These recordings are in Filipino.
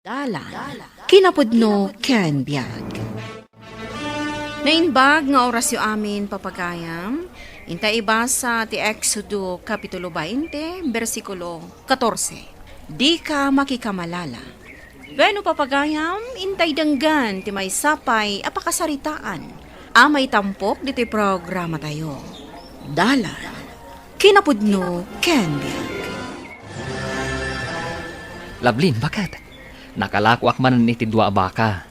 Dalan, kinapudno ken biag. Nainbag nga oras yu amin papagayam, intay ibasa ti Exodo Kapitulo 20, versikulo 14. Di ka makikamalala. Veno papagayam, intay danggan ti may sapay apakasaritaan. Amay tampok diti programa tayo. Dalan, kinapudno ken biag. Lablin, bakit? Nakalakwak man ni ti dua baka.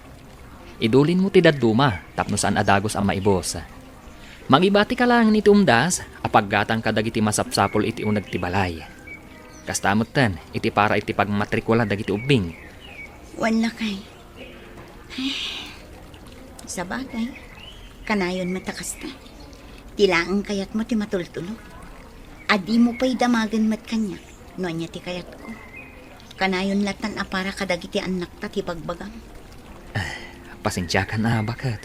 Idulin mo ti dadduma, tapno saan adagos ang maibos. Mangibati ka lang ni umdas, apaggatang kadagiti masapsapol iti unag ti balay. Kastamot ten, iti para iti pagmatrikula dagiti ubing. Wala kay. Sa bagay, kanayon matakas ta. Tilaang kayat mo ti matultulog. Adi mo pa'y damagan mat kanya, no anya ti kayat ko. Kanayon latan apara kadagiti anak ta ti pagbagang. Pasensya ka na, bakit?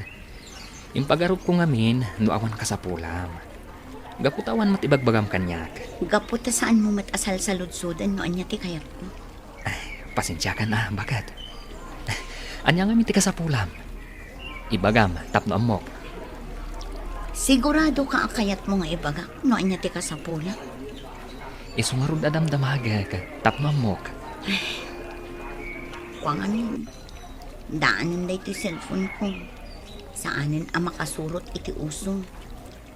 Impagarup ko ngamin, no awan ka sa pulam. Gaputawan mat ibagbagam kanyak. Gaputa saan mo matasal sa ludsudan no anya ti kayat ko. Pasensya ka na, bakit? Anya nga ti ka sa pulam. Ibagam, tapno amok. Sigurado ka akayat mo nga ibagak no anya ti kasapula. Isungarod adam damagak, tapno amok. Wangan yun. Daanan da iti cellphone ko. Saanin ang makasurot iti usong.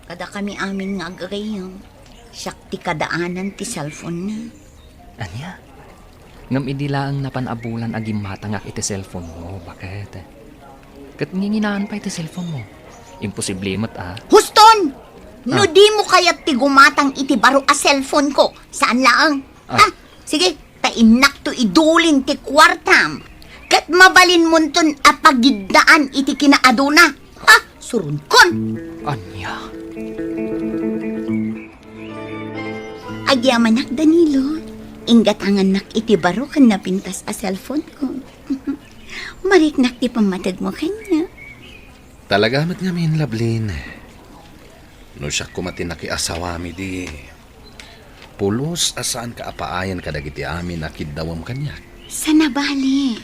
Kada kami amin nga agayang. Siyak ti kadaanan ti cellphone na. Anya? Ngam idilaang napanabulan agim matangak iti cellphone mo, bakit? Kat nginginaan pa iti cellphone mo. Imposible mo't Huston! No di mo kayat ti gumatang iti baro a cellphone ko. Saan laang? Sige, tainak to idulin ti kwartam. Kat mabalin mo ton apagidaan iti kinaaduna. Surunkon! Anya? Agyamanak Danilo. Ingatangan nak iti baro kan napintas a cellphone ko. Mariknak ti pamatag mo kanya. Talaga mat ngamin, Lablin. No siya kumatinaki asawami di. Pulos asaan ka apaayan kadagiti amin akid dawam kanya. Sa nabali.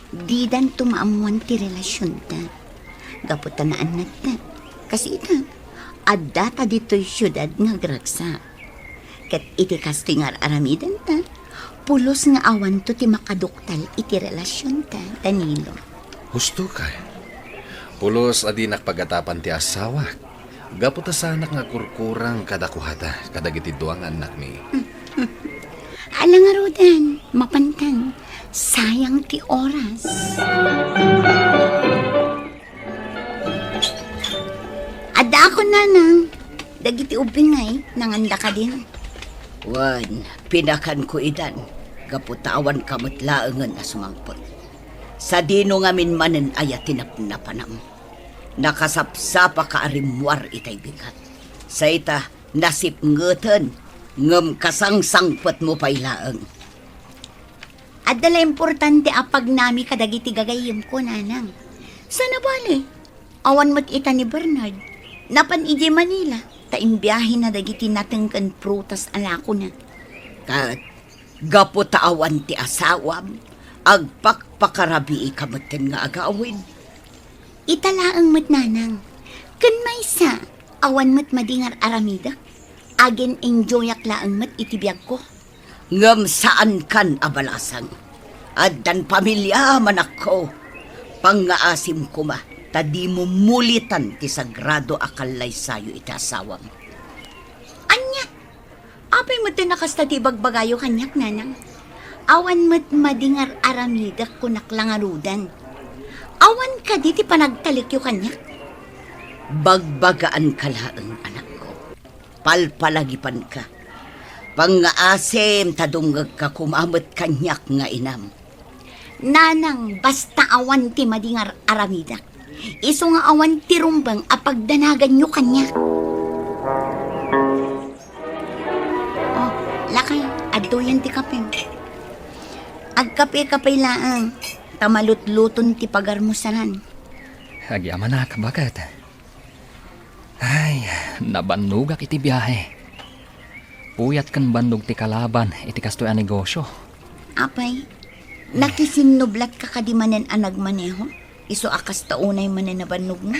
Di dan tumaamuan ti relasyon ta. Gaputanaan na ta. Kasi ita, adda ta dito'y syudad nga gragsa. Kat iti kastingar aramidan ta. Pulos nga awan to ti makaduktal iti relasyon ta, Danilo. Husto kay. Pulos adi nakpagatapan ti asawa. Gaputa sanak nga kurkurang kadakuhata kadagiti duang anak mi. Alang nga rodan, mapantan. Sayang ti oras. Ada ako nanang. Dagiti ubingay, nanganda ka din. Wan, pinakan ko idan. Gaputawan kamot laengan na sumangpot. Sa dino ngamin manen ayatinap na panam. Nakasapsapa ka arimwar itay bigat. Sa ita, nasip ngeten, ngem kasangsangpot mo pa'y laeng. At dala importante apag nami kadagiti gagayim ko, nanang. Sana bali? Awan mo't ita ni Bernard. Napan ije Manila. Taimbiyahin na dagiti natengkan prutas alako na. Kat, gaputaawan ti asawam, agpakpakarabi ikamutin nga agawin. Italaang mo't nanang. Kan maysa, awan mo't madingar aramida. Agen enjoyak laang mo't itibiyag ko. Ngam saan kan abalasang. Addan pamilya manak ko. Pangaasim ko ma, tadi mo mulitan ti sagrado akalay sayo iti asawam. Anya, apay mo't nakasta ti bagbagayo kanyak, nanang. Awan mo't madingar aramida kunaklangarudan. Awan ka di ti panagtalikyo kanyak. Bagbagaan ka laang anak ko. Palpalagipan ka. Pangaasim tadunggag ka kumamot kanyak nga inam. Nanang, basta awan ti madingar aramidak. Iso nga awan ti rumbang apagdanagan nyo kanya. Oh, lakay, adto yan ti kape. Agkape-kape laang. Tamalutluton ti pagarmusanan. Agyaman na, bakit? Ay, nabanugak iti biyahe. Puyat kan bandog ti kalaban, iti kastoy a negosyo. Apay, Nakisinublat ka kadimanen anag maneho? Iso akas taunay manen na banog mo?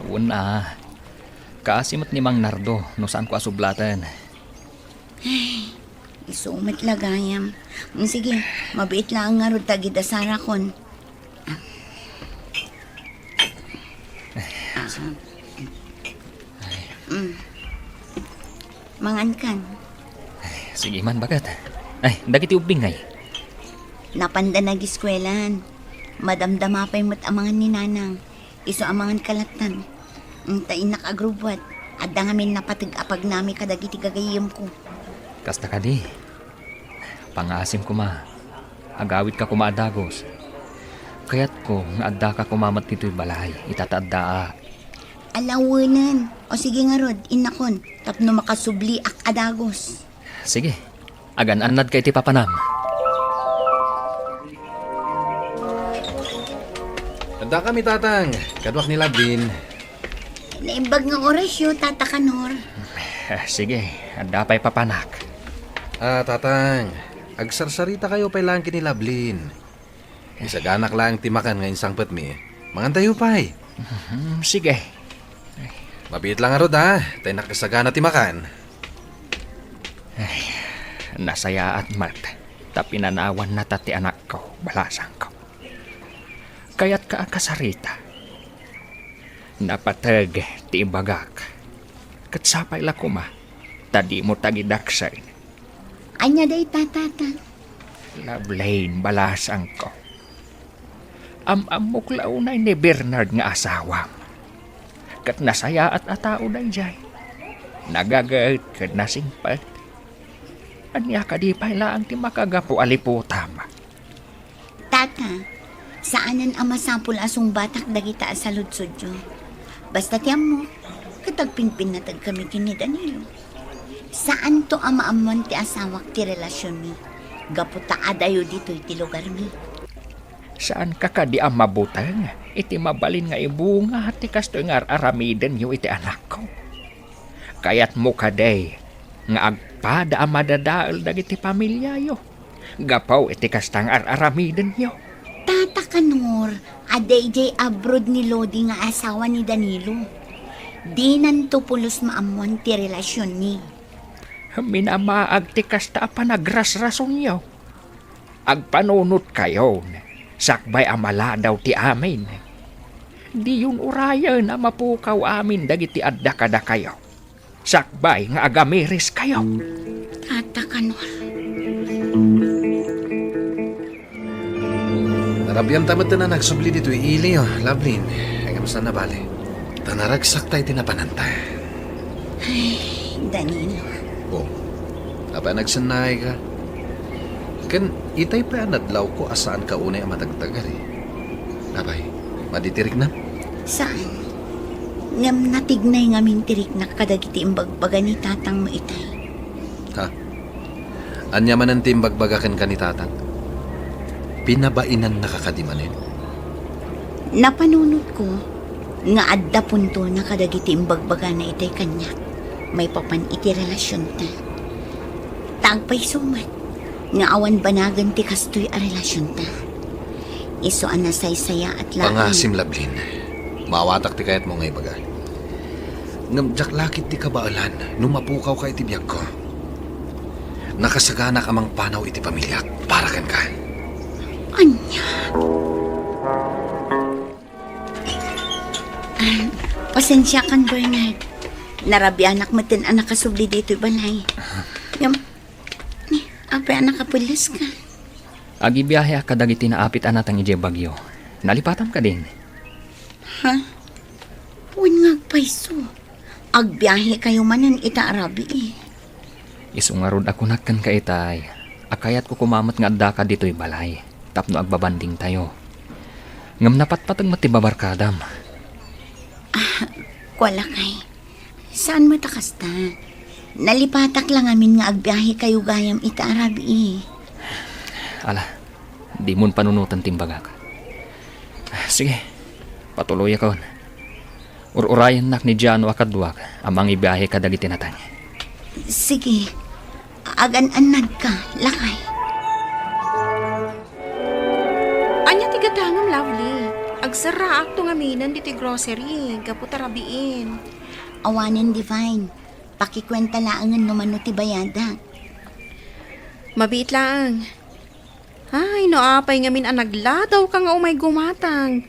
Una, kaasimot ni Mang Nardo no saan ko asublatan. Iso umatlagayam. Sige, mabiit lang nga ron tagid asara kon. Mangan kan. Sige man, bagat. Ay, dagiti ubing ngay. Napanda nag-iskwelan. Madamdama pa'y matamangan ni Nanang. Iso amangan kalatan. Tain nakagrubwat. At dangamin napatig-apag nami kadagiti gagayim ko. Kasta ka di. Pangasim ko ma. Agawit ka kumaadagos. Kaya't ko nga adda ka kumamat dito'y balay. Itataaddaa. Alawanan. O sige nga rod, inakon. Tapno makasubli ak adagos. Sige. Agan-anad kay ti papanam. Tanda kami, tatang. Kadwak ni Labin. Naimbag ng orasyo, Tata Kanor. Sige. Adda pa'y papanak. Tatang. Agsarsarita kayo pa'y lang kini Lablin. Isaganak lang timakan ngayon sangpat mi. Mangantayo pa'y. Sige. Mabit lang arod ha. Tayo nakasagana timakan. Nasaya at mat. Tapinanawan na tati anak ko. Balasang ko. Kaya't ka akasarita. Napatag ti ibagak. Katsapay la kuma. Tadi mo tagidaksay. Anya day, Tata. Lablain balasang ko. Amok launay ni Bernard nga asawam. Kat nasaya at atao na jay. Nagagait kat nasingpat. Anya ka di pa'y laang ti makagapo aliputama. Tata, saanan ang masapul asong batak dagita sa lutsudyo? Basta tiyam mo, katagpinpin na tag kami kini Danilo. Saan to ang maamon ti asawak ti relasyon mi? Gaputa adayo dito'y ti lugar mi. Saan ka ka di ang mabutang? Iti mabalin nga ibunga ti kasto nga aramiden yu iti anak ko. Kaya't mo kaday nga agpada ang madadaal dagiti pamilya yo. Gapaw iti kastang aramiden yo. Tata Kanor, aday jay abroad ni Lodi nga asawa ni Danilo. Di nanto pulos maamon ti relasyon ni. Minamaag ti kasta panagrasrason yo. Agpanunot kayo. Sakbay amala daw ti amin. Di yun urayan na mapukaw amin dagiti adda kada kayo. Sakbay nga agamiris kayo. Tata Kanor. Narabyan tamat na nagsubli dito ili Lablin. Ay kamusta na bale? Tanaragsak tayo tinapanantay. Danilo. Oh, apa nagsanay ka? Kan itay pa nadlaw ko asaan ka unay ang matagtagal eh. Abay, maditirik na? Saan? Ngam natignay ngamin tirik na kadagiti imbagbaga ni tatang mo itay. Ha? Anya man ang timbagbagakan ka ni tatang? Pinabainan nakakadimanin? Napanunod ko nga adda punto na kadagiti imbagbaga na itay kanya. May papan iti relasyon ta. Tagpay sumat. Nga awan banagan ti kastoy a relasyon ta. Iso ang nasaysaya at laan. Pangasim Lablin. Mawatak ti kayat mo ngay baga. Ngam jaklakit ti kabaalan numapukaw ka iti biyag ko. Nakasagana ka mang panaw iti pamilya para kan ka. Anya? Pasensya kan Bernard. Narabi anak matin anak kasubli dito'y balay. Apre anak kapulis ka. Agi biyahe ka dagiti naapit anatang ije bagyo. Nalipatan ka din. Ha? Huwag nga paiso. Agbiyahe kayo manan ita arabi eh. Isungarod ako nakkan ka itay. Akayat ko kumamat nga adda ka dito'y balay. Tapno agbabanding tayo. Ngam napatpatag matibabarkadam. Wala kay. Saan matakas ta? Nalipatak lang amin nga agbiyahe kayo gayam ita arabi eh. Ala, di mon panunutan timbagak. Sige, patuloy ako. Ur-urayan nak ni Jano akadwak amang ibiyahe ka dagiti natang. Sige, agan-anad ka, lakay. gatangam lovely. Agsara akto nga minan dito grocery. Kaputarabiin. Awanan divine. Pakikwenta laangan no mano ti bayada. Mabit lang. Ay, no apay ngamin ang nagladaw ka nga umay gumatang.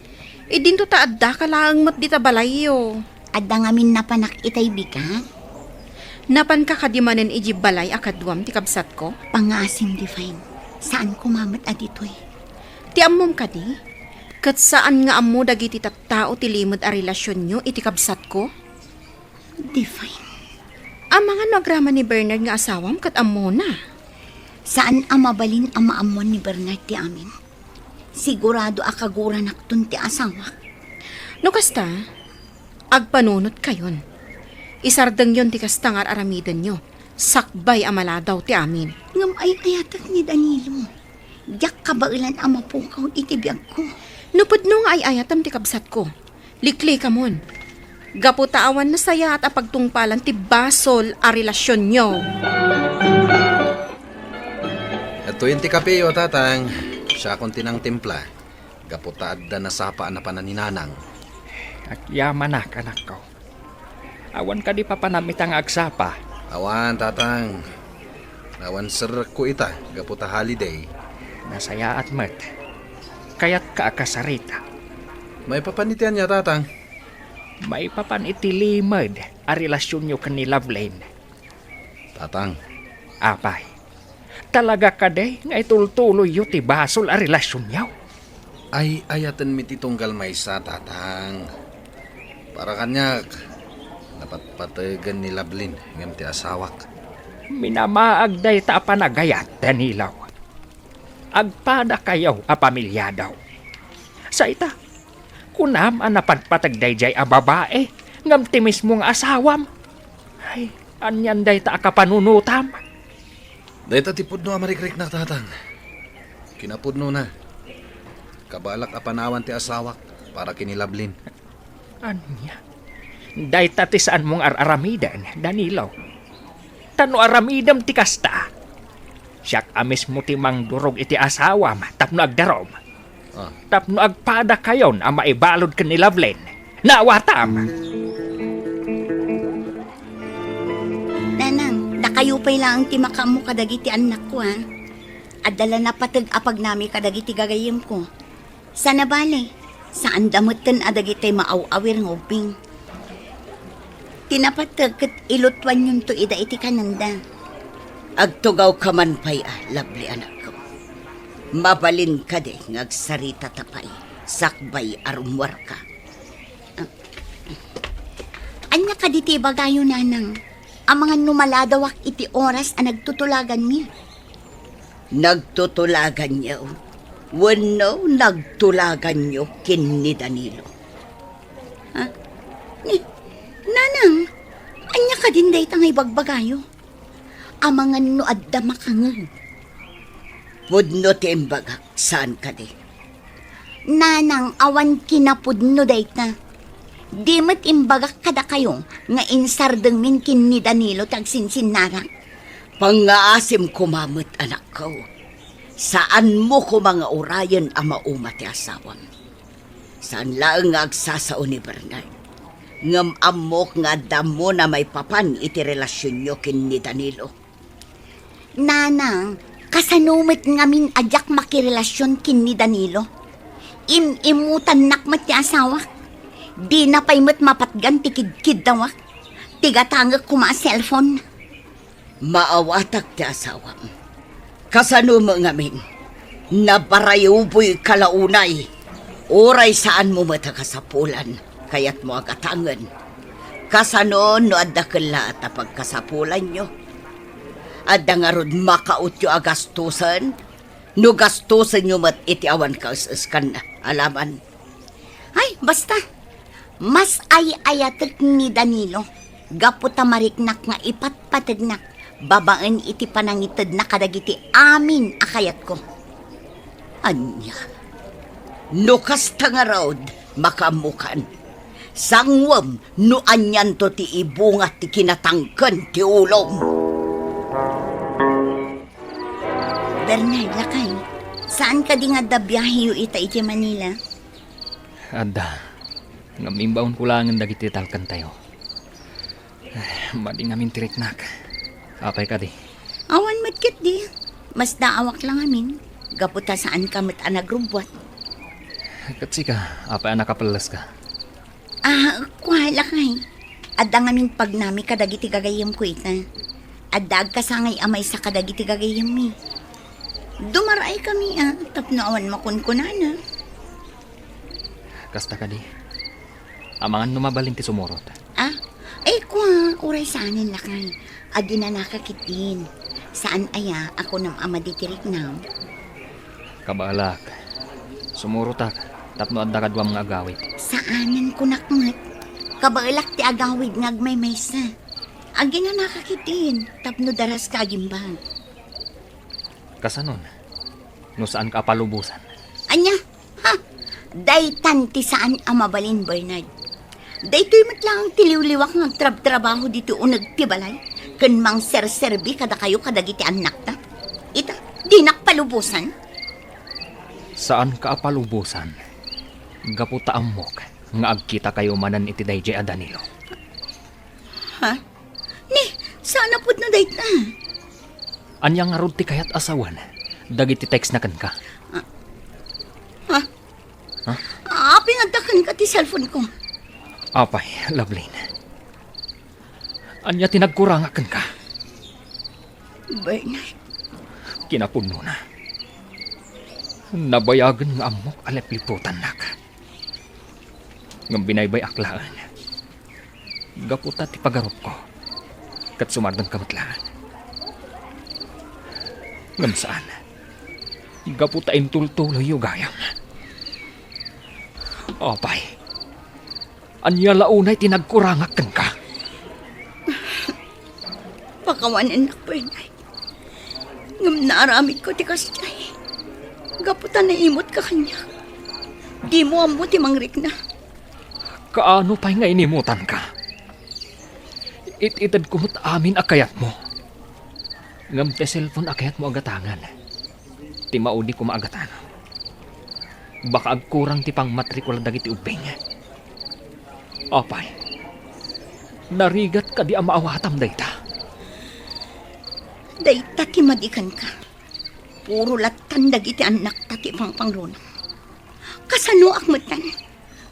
E dinto ta adda ka lang mat dita balayo. Adda ngamin napanak itay bigat. Napan ka kadimanen iji balay akadwam ti kabsat ko. Pangasim divine. Saan kumamat aditoy? Ti ammom ka di? Kat saan nga ammo dagiti tattao ti limod a relasyon nyo iti kabsat ko? Divine. Ang mga nagraman ni Bernard nga asawam kat ammo na. Saan ang mabalin ang maamuan ni Bernard ti amin? Sigurado akagura naktun ti asawa. No kasta, agpanunot kayon. Isardeng yon ti kastangar aramidan nyo. Sakbay amala daw ti amin. Ngam ay ayatak ni Danilo. Diyak kabailan ang mapukaw itibiyag ko. Nupod nga ay ayatam ti kabsat ko. Likli ka mon. Gaputaawan na saya at apagtungpalan ti basol a relasyon nyo. Ito yung tikape o tatang. Siya kong tinang timpla. Gaputaad da nasapaan na pananinanang. Yaman anak ko. Awan ka di pa panamit ang agsapa. Awan tatang. Awan sir ko ita. Gaputa holiday. Nasaya at mat. Kaya't ka akasarita. May papanitian niya tatang. May papan itilimad a relasyon nyo kan ni Loveline. Tatang. Apay. Talaga ka day nga itultuloy yu ti basol a relasyon nyaw. Ay ayatan mi titunggal may sa tatang. Para kanyak. Dapat patagan ni Lablin. Ngam ti asawak. Minamaag day ta panagayat, Danilaw. Agpada kayaw a pamilya daw. Sa ita, kunam ang napagpatagday jay a babae, ngam ti mismong asawam. Ay, anyan day ta akapanunutam. Dahil tatipod no amarikrik na tatang. Kinapod no na. Kabalak apanawan ti asawak para kinilablin. Anya? Day tatisaan mong aramidan, Danilaw. Tano aramidam ti kasta. Siyak amis mo ti mang durog iti asawam, tapno agdarom. Ah. Tapno agpada kayon ang maibalod ka ni Loveline. Nawatam! Nanang, nakayupay lang ti makamu kadagiti anak ko ha. Adala na patag apag nami kadagiti gagayim ko. Sana bale, saan damutan adagiti maaw-awir ngoping. Tinapatag kat ilutwan yun to ida iti kananda. Agtugaw ka man pay, lovely anak ko. Mabalin ka de, ngagsarita tapay, sakbay arumwar ka. Anya ka diti bagayo nanang. Ang mga numaladawak iti oras ang nagtutulagan mi. Nagtutulagan niyo. Wano nagtulagan niyo kin ni Danilo. Ha? Nanang, anya ka din day tangay bagbagayo. Amangan no adda makangan. Pudno timbagak, saan ka de? Nanang, awan kinapudno day ta. Di mo't imbagak kada kayo nga insardeng min kin ni Danilo tagsinsinara. Pangaasim kumamot anak ko. Saan mo ko mga orayan ang maumati asawang? Saan lang nga agsasao ni Bernard? Ngam amok nga damo na may papan iti relasyon nyo kin ni Danilo. Nanang, kasanumit ngamin ajak makirelasyon kin ni Danilo. Imutan nakmat ti asawa. Di na paymot mapatgan tikid-kid daw. Tigatangag kuma cellphone. Maawatak ti asawang. Kasano mo ngamin? Nabarayuboy kalaunay. Oray saan mo matakasapulan. Kaya't mo agatangan. Kasano no adda kala at pagkasapulan nyo. Adda nga rod makautyo agastusan. No gastusan nyo mat iti awan kausaskan na. Alaman. Ay, basta. Mas ay-ayatek ni Danilo. Gaputa mariknak nga ipatpatagnak. Babaan iti panangitad na kadagiti amin akayat ko. Anya. No kasta nga raod makamukan. Sangwam no anyan to ti ibungat ti kinatangken ti ulong. Bernard, lakay. Saan ka di nga da biyahe yu ita iti Manila? Adda, nga mimbaon ko lang ang dagiti talkan tayo. Madi ngamin tiriknak. Apay ka di. Awan matkit di. Mas daawak lang amin. Gaputa saan ka mat anagrubwat. Katsi ka, apay anak kapalas ka. Kuhala kay. Adda ngamin pag nami kadagiti gagayam ko ita. Adda kasangay amay sa kadagiti gagayam mi. Dumaray kami tapno awan makunkunana. Kasta ka di. Amangan numabalin ti sumurot. Uray saanin lakay. Adi na nakakitin. Saan aya ako nam ama ditirik na? Kabalak. Sumurotak. Tapno adda kadwa mga agawit. Saanan ko nakmat? Kabalak ti agawid ngagmay maysa. Agi na nakakitin. Tapno daras ka agimbang. Kasanon? No saan ka palubusan? Anya? Daytan ti saan amabalin, Bernard. Daytoy matlang tiliw-liwak ng trabaho dito unag tibalay. Kun mang serserbi kada kayo kadagiti anak ta. Ita, di nakpalubusan. Saan ka palubusan? Gaputa amok nga agkita kayo manan iti dayjay a Danilo. Ni, sana pud na dayta. Anyang nga rod ti kayat asawan. Dagiti text na kan ka. Pinagdakan ka ti cellphone ko. Apay, Lovelyn. Anya tinagkurangakan ka. Bernard, Kinapuno na. Nabayagan nga amok alepliputan na ka. Ngam binaybay aklaan. Gaputa ti pagarop ko. Kat sumardang kamatlaan. Ngam saan? Gaputa intultuloy yung gayam. Apay. Anya launay tinagkurangakan ka. pakawanan na Bernard. Ngam naaramid ko ti kasjay. Gaputan na imot ka kanya. Di mo amo ti mangrik na. Kaano pa'y nga inimutan ka? Ititad kumot amin akayat mo. Ngam te cellphone akayat mo agatangan. Ti maudi ko maagatan. Baka agkurang ti pang matrikula dagiti ubing. Apay, narigat ka di ang maawatam dayta. Dayta ti madikan ka. Puro latan dagiti anak tati pang pangrunang. Kasano akmutan?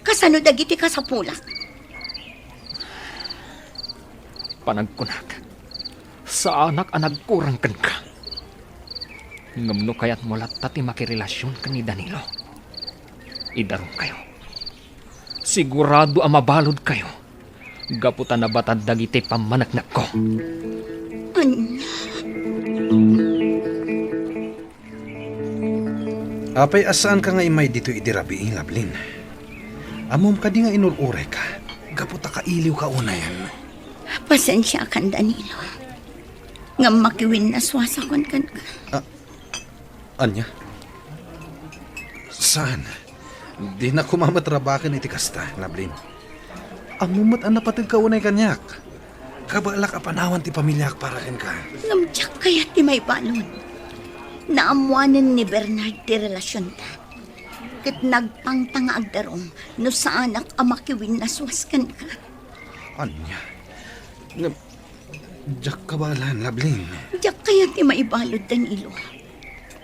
Kasano dagiti kasapulak? Panagkunak, sa anak anagkurang kan ka. Ngamno kayat mo latta ti makirelasyon ka ni Danilo. Idarong kayo. Sigurado ang mabalod kayo. Gaputan na batad dagiti pamanagnak ko. Apay asaan ka nga imay dito idirabi, Lovelyn? Amom ka di nga inulure ka. Gaputa ka iliw ka una yan. Pasensya kan Danilo. Nga makiwin na swasakon kan ka. Anya? Saan? Di na kumamatrabakan iti kasta, Lovelyn. Amumot ang napatid ka unay kanyak. Kabalak apanawan ti pamilyak para ken ka. Ngamtsak kaya ti may balon. Naamuanan ni Bernard ti relasyon ta. Kat nagpangtanga agdarong no sa anak amakiwin na swaskan ka. Anya? Diyak kabalan, Lovelyn. Diyak kaya ti may balod Danilo.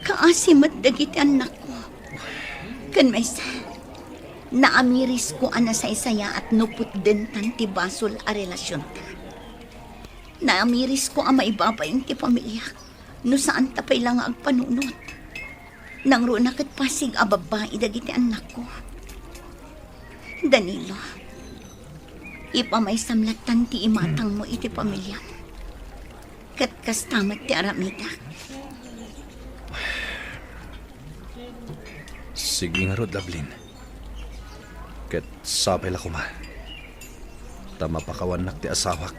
Kaasimat dagiti anak ko. Kan may sa naamiris ko ana sa isaya at nuput din tanti basol a relasyon ta. Naamiris ko ang maibabayin ti pamilya no saan tapay lang agpanunot. Nang runa kat pasig a babae dagiti anak ko. Danilo, ipamaisamlatan ti imatang mo iti pamilya. Kat kastamat ti aramida. Sige nga rod, Lovelyn. Ket sapay la kuma. Tama pakawanak ti asawak.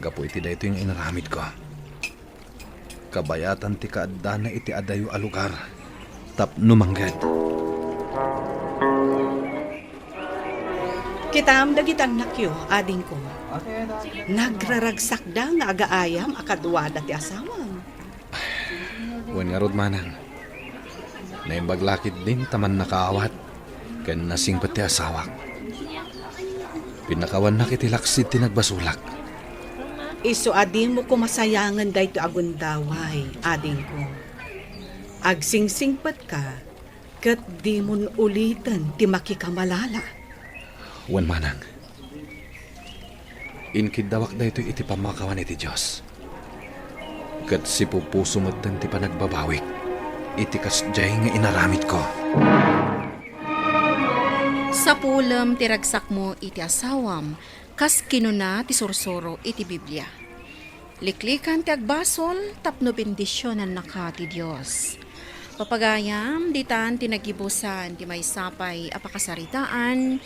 Gapo iti dayto yung inaramid ko. Kabayatan ti kaadda na iti adayo a lugar. Tapno manggad. Kitam dagitan nakyo, ading ko. Nagraragsak da nga agaayam akadwada ti asawang. Wen nga rod manang. Naimbaglakid din taman nakaawat. Kan nasing pati asawak. Pinakawan na kitilaksid tinagbasulak. Iso adin mo kumasayangan dayto agundaway, ading ko. Agsingsingpat ka, kat di mo ulitan ti makikamalala. Wan manang. Inkidawak da ito iti pamakawan iti Diyos. Kat si pupuso mo ti panagbabawik. Iti kasjay nga inaramit ko. Sa pulam tiragsak mo iti asawam, kas kinuna ti sursuro iti Biblia. Liklikan ti agbasol, tapno bendisyonan naka ti Diyos. Papagayam, ditan tinagibusan ti may sapay apakasaritaan,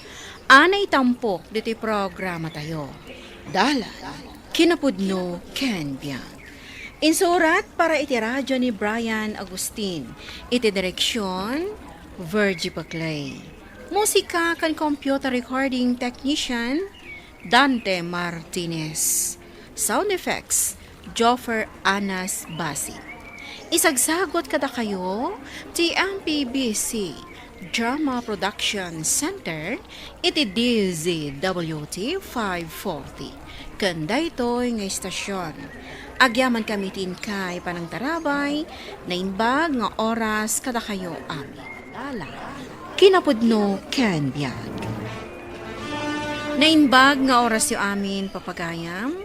anay tampok diti programa tayo. Dala, kinapudno Ken Biang. Insurat para iti radyo ni Brian Agustin, iti direksyon, Virgie Paclay. Musika kan computer recording technician, Dante Martinez. Sound effects, Joffer Anas Basi. Isagsagot kada kayo, TMPBC Drama Production Center, iti DZWT 540. Kanda ito'y nga istasyon. Agyaman kamitin kay panang tarabay, na inbag nga oras kada kayo amin. Dala, kinapudno Ken Biag. Nainbag nga oras yu amin papagayam,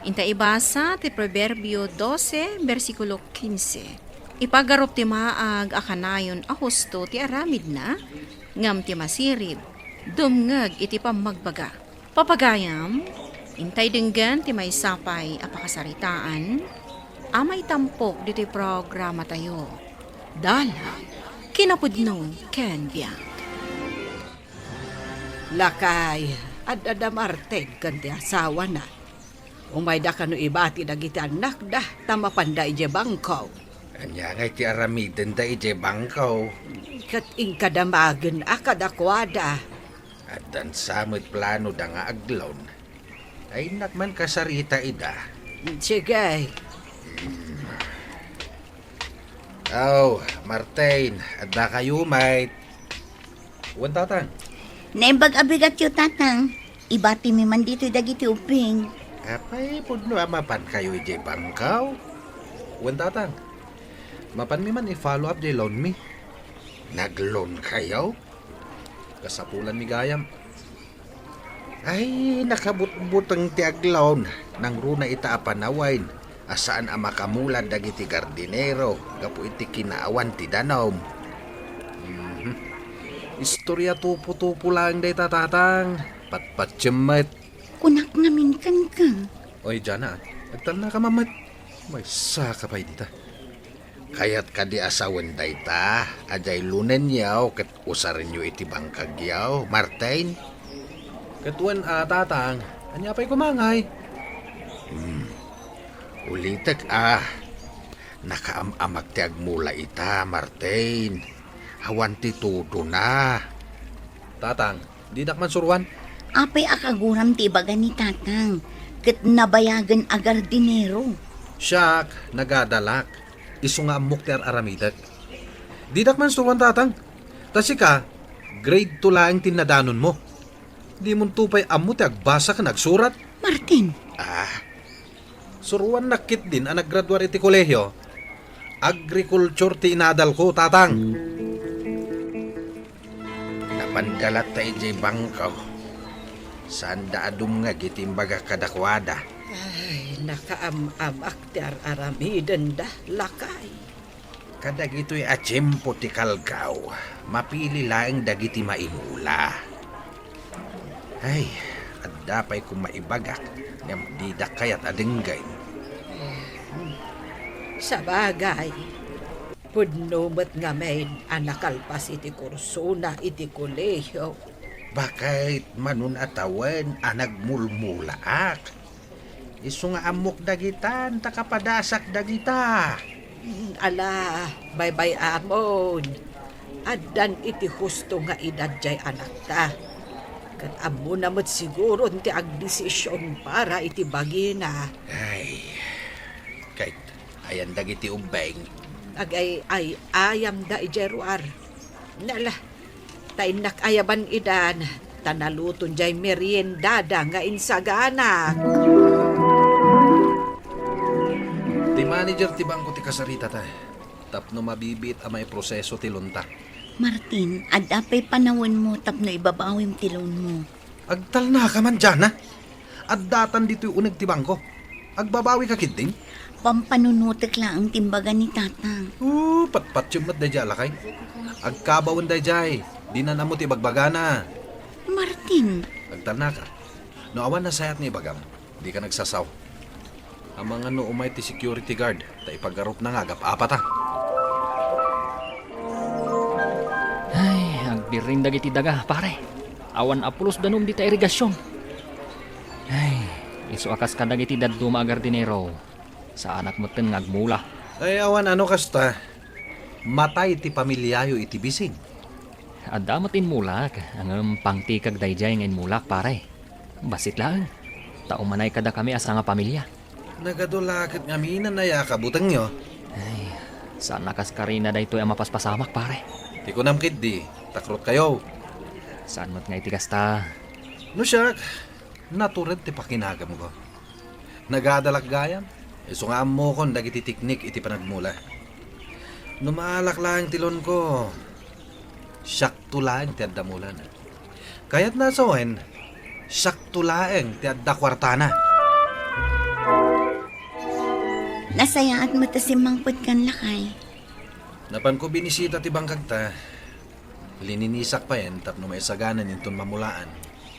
inta ibasa ti Proverbio 12, versikulo 15. Ipagarup ti maag akanayon a husto ti aramid na, ngam ti masirib, dumngag iti pamagbaga. Papagayam, intay denggan ti may sapay apakasaritaan, amay tampok diti programa tayo. Dala, kinapudno Ken Biag. Lakay, adada Marten kan ti asawa na. Umay da kano ibati dagiti anak da, tamapanda ije bangkaw. Anya nga iti aramiden da ije bangkaw. Kat inkadamagan akadakwada. At dan samit plano da nga aglon. Ay nakman kasarita ida. Sige, Martin, adda kayo mate. Uwan tatang. Naimbag abigat yu tatang. Ibati mi man dito dagiti uping. Apay pudno mapan kayo ije bangkaw. Uwan tatang. Mapan mi man i-follow up jay loan mi. Nagloan kayo? Kasapulan mi gayam. Ay, nakabutbutang ti aglaon. Nang runa ita apanawain. Asaan ang makamulad dagiti gardinero. Gapu iti kinaawan ti danom. Istorya tupo-tupo lang day tatatang. Patpatsyemmet. Kunak namin kan ka. Oy, Jana, nagtal na ka mamat. May saka pa dita. Kayat ka di asawan dayta. Ajay lunen yaw. Kat usarin nyo iti bangkag yaw. Martin? Katuan tatang, anya pa'y kumangay. Ulitek nakaamamag ti agmula ita, Martin. Awan ti tudo na. Tatang, di man surwan. Apay akaguram ti ibaga ni tatang. Kat nabayagan agar dinero. Siyak, nagadalak. Isu nga amok ti aramidak. Di man surwan tatang. Tasi ka, grade 2 lang tinadanon mo. Di mo tupay amo ti agbasa ka nagsurat. Martin, Suruan nakit din ang naggraduar iti kolehyo. Agriculture ti inadal ko, tatang. Napandalat ta ijay bangkaw. Saan daadum nga gitimbaga kadakwada. ay, nakaamamak ti aramidan da, lakay. Kadag ito'y atsyempo ti kalgaw. Mapili laeng dagiti maimula. Ay, at dapay kung maibagak. Ngam didak kayat adenggay. Sa bagay, pudnumat nga main anakalpas iti kursuna iti kolehiyo. Bakit manun atawan anagmulmulaak? Isu nga amok dagitan, takapadasak dagita. Ala, bye-bye amon. Addan iti husto nga edad jay anak ta. Kat amo namot siguro ti agdesisyon para iti bagina. Ay, kahit ayan dagiti ubeng, agay ay ayam da ijeruar. Nala, tay nakayaban idan, tanaluton jay meriendada nga insagana. Ti manager ti bangko ti kasarita ta. Tapno mabibit ang may proseso ti lunta. Martin, adapay panawon mo tapno ibabawim tilon mo. Agtal na ka man dyan, ha? At datan dito yung unag ti bangko. Agbabawi ka kid din? Pampanunutik lang ang timbagan ni tatang. Patpat yung mat da dyan, lakay. Agkabawan da dyan. Di na namo ti bagbagana. Martin, Agtal na ka. No awan na sayat ni bagam. Di ka nagsasaw. Ang mga no umay ti security guard. Ta ipagarup na nga, gap-apat ha. Ay, agbiring dagiti daga, pare. Awan apulos danom di ta irigasyon. Ay, iso akas ka dagiti daduma agardinero. Sa anak mo ten ngagmula. Ay awan ano kasta. Matay ti pamilyayo iti bising. Adamatin mulak, ang pangtikag dayjay ngayon mulak, pare. Basit lang. Taumanay kada kami asa nga pamilya. Nagadulakit nga minan na yakabutang nyo. Ay, saan nakas karina da ito ang mapaspasamak, pare. Di ko namkit di. Takrot kayo. Saan mo't nga itigas ta? No siya, natured ti pakinagam ko. Nagadalak gayam. Iso nga mo kon dagiti tiknik iti panagmula. Numalak lang tilon ko. Siyak tulaeng ti adda mulan. Kaya't nasawen, siyak tulaeng ti adda kwartana. nasayaan mo ta si mangpot kan lakay. Napan ko binisita ti bangkag ta. Lininisak pa yan tapno may saganan yung mamulaan.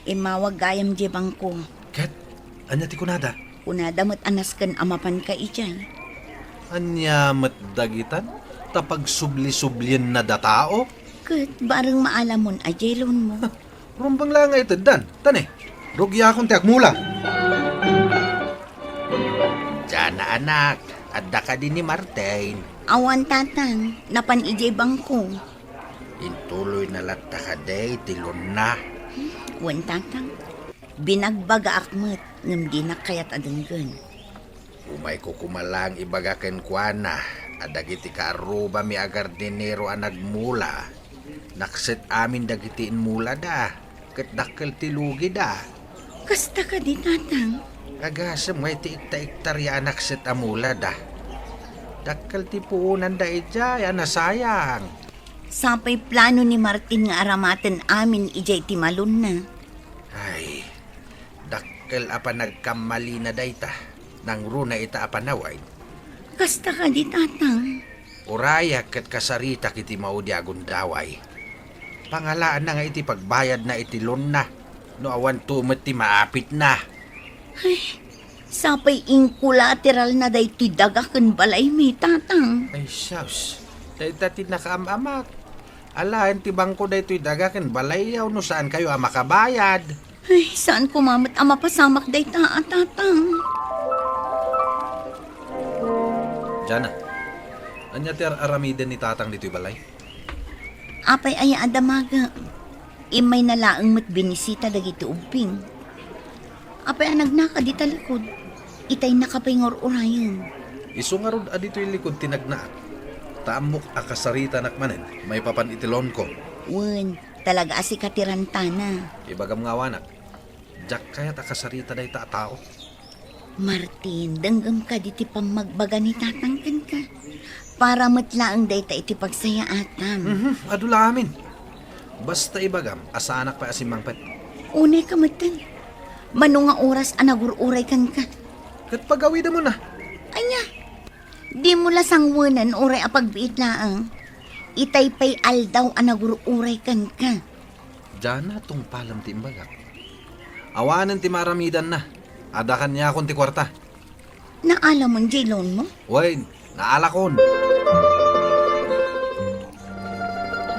Imawag gayam di bangko. Kat, anya ti kunada? Unada mo't anas kan amapan ka ijay. Anya mat dagitan? Tapag subli-sublien na datao? Kat, barang maalamon ajay lon mo. Rumbang lang nga ito, Dan. Tane, rugya akong ti agmula. Diyan na anak, adda ka din ni Martin. Awan tatang, napan ijay bangko. Intuloy na latta ka day, tilon na. Wan tatang, binagbaga akmat, ngam di na kayat adenggan. Umay ko kumalang ibagaken kuana, adagiti ka aruba mi agar dinero ang nagmula. Nakset amin dagitiin mula da, ket dakkel tilugi da. Kasta ka di tatang. Agasem ngay ti ikta-iktarya nakset amula da. Dakkel ti puunan da ijay, nasayang. Sapay plano ni Martin nga aramaten amin ijay timalon na. Ay, dakkel apa nagkamali na dayta, nang runa ita apanaway. Kasta ka di tatang. Uraya ket kasarita kiti maudi agundaway. Pangalaan na nga iti pagbayad na itilon na, no awan tumet ti maapit na. Ay, sapay inkulateral na day ti dagaken balay mi tatang. Ay, shucks, dayta ti nakaamak. Alahan ti bangko daytoy dagaken balayaw no saan kayo makabayad. Ay, saan kumamat ang mapasamak day taan tatang? Diyan na. Anya ti aramiden ni tatang dito'y balay? Apay ay adamaga. Imay nalaang mat binisita dagiti ubing. Apay ang nagnaka di talikod. Itay nakapingor urayon. Iso nga rod adito'y likod tinagnaak. Taamok akasarita nakmanen, may papan itilon ko. Wen, talaga asi katirantana. Ibagam nga wanak. Diyak kaya't akasarita day ta tao. Martin, danggam ka di ti pamagbaga ni tatangkan ka. Para matlaang day ta iti pagsaya atam. Adula amin. Basta ibagam, asa anak pa asimang pet. Unay ka matan. Manunga oras anagururay kan ka. Kat pagawida mo na. Anya, di mo lasangwanan oray apagbiit laang. Itay pay aldaw anagururay kan ka. Diyan na tong palam ti imbagam. Awanan ti maramidan na. Adakan niya akong ti kwarta. Naalam mo, Jaylon mo? Wain, naalakon.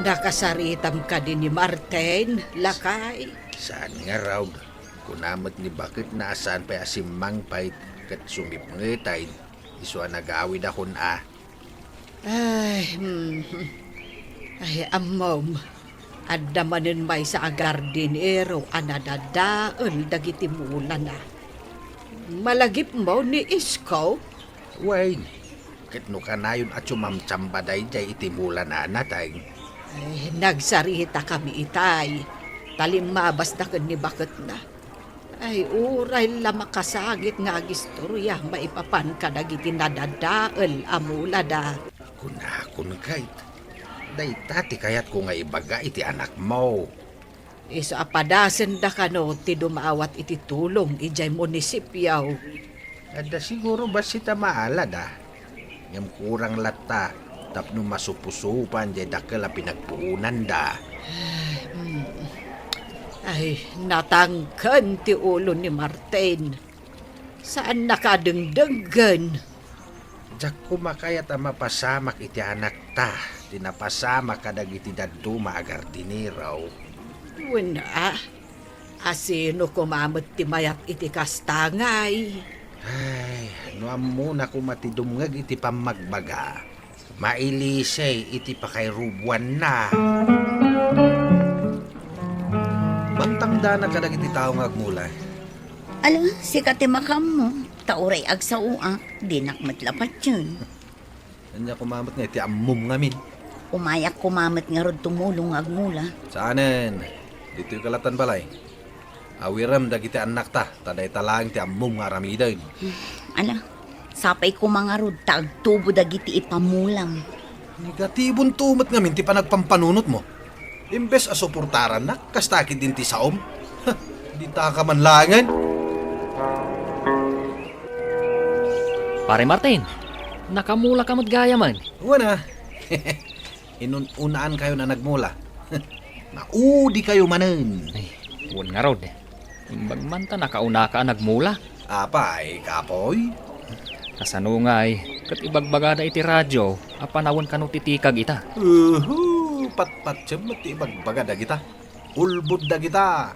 Nakasaritam ka din ni Martin, lakay. Saan nga raw? Kunamot ni bakit nasaan pa asimang pait kat sumipngitay. Iso nagawid akon Ay, ay amom. Adda manen may sa agardinero anadadaan dagiti mula na. Malagip mo ni Isko? Wayne, Ket no kanayon at sumamsambaday jay itimula na natay. Nagsarita kami itay. Talimabas na kan ni bakit na. Ay, uray la makasagit nga gistorya maipapan ka dagiti nadadael amula da. Kunakon kayt. Day tati kayat ko nga ibaga iti anak mo. Iso apadasen da kano ti dumaawat iti tulong ijay munisipyaw. Ada siguro ba sita maala da? Ngam kurang lata. Tapno masupusupan jay dakkel a pinagpuunan da. Ay, natangkan ti ulo ni Martin. Saan nakadengdenggan? Jak kumakayat a mapasamak iti anak ta. Tinapasamak kadag iti daduma agar diniraw. Wala. Asino kumamot ti mayat iti kastangay. Ay, no muna ko matidumngag iti pamagbaga. Mailisay iti pakairubuan na. Bantangda na kadag iti tao nga agmulay. Ala, si katimakam mo. Tauray ag sa ua. Di nakmatlapat yun. Kanya kumamot nga iti ammum ngamin. Umayak kumamit nga rod tumulong agmula. Saanen? Dito yung kalatan balay. Awiram dagiti anak ta. Taday talang ti ammum nga ramidan. Ala, sapay ko mga rod tagtubo dagiti ipamulam. Negatibon tumot ngamin ti panagpampanunot mo. Imbes a suportaran na, kastakit din ti saom. Di ta ka man langan. Pare Martin, nakamula ka gaya man. Wana. Inununaan kayo na nagmula. Maudi kayo manen. Ay, huwag nga rod. Imbag man ta nakauna ka nagmula. Apay, kapoy. Kasano nga kat ibagbagada iti radyo, apanawon ka nung titikag ita. Pat-pat siyam ti ibagbaga da kita. Ulbud da kita.